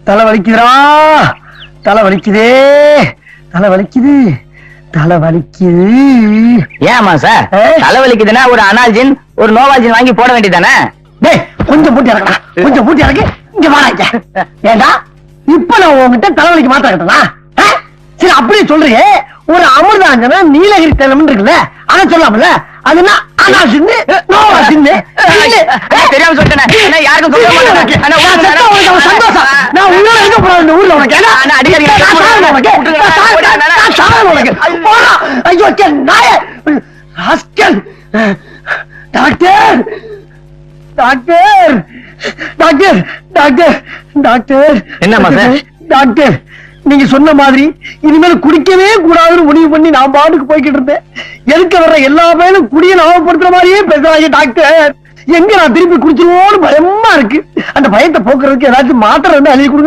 தலை வலிக்குதுடா, தலை வலிக்குதே, தலை வலிக்குது, தலை வலிக்குது. ஏமா சார் தலை வலிக்குதுன்னா ஒரு அனால்ஜின் ஒரு நோவால்ஜின் வாங்கி போட வேண்டியதானே? டேய் கொஞ்சம் பூட்டி இறக்கா, கொஞ்சம் பூட்டி இறக்கி இங்க வாங்க. ஏண்டா இப்ப நான் உங்ககிட்ட தலைவலிக்கு மாத்திர கட்டனா? சரி அப்படியே சொல்றியே, ஒரு அமிர்தாஞ்சனா நீலகிரி தைலம் இருக்குல்ல, அதை சொல்லாமல? அதுனா அனாசின்னு நோவாசின்னு தெரியாம சொல்லிட்டேன். யாருக்கும் சொல்ல மாட்டேன். சந்தோஷம். நான் உள்ள இருக்க போறேன் இந்த ஊர்ல. உனக்கு ஐயோ நாய doctor, doctor, doctor, doctor, doctor. என்னம்மா சார்? டாக்டர் நீங்க சொன்ன மாதிரி இனிமேல் குடிக்கவே கூடாதுன்னு முடிவு பண்ணி நான் பாட்டுக்கு போய்கிட்டு இருந்தேன். எதுக்கு வர்ற எல்லா பேரும் குடியை ஞாபகப்படுத்துற மாதிரியே பேசுறாங்க டாக்டர். எங்க நான் திருப்பி குடிச்சிருவோன்னு பயமா இருக்கு. அந்த பயத்தை போக்குறதுக்கு ஏதாச்சும் மாத்திரை வந்து எழுதி கொடுங்க.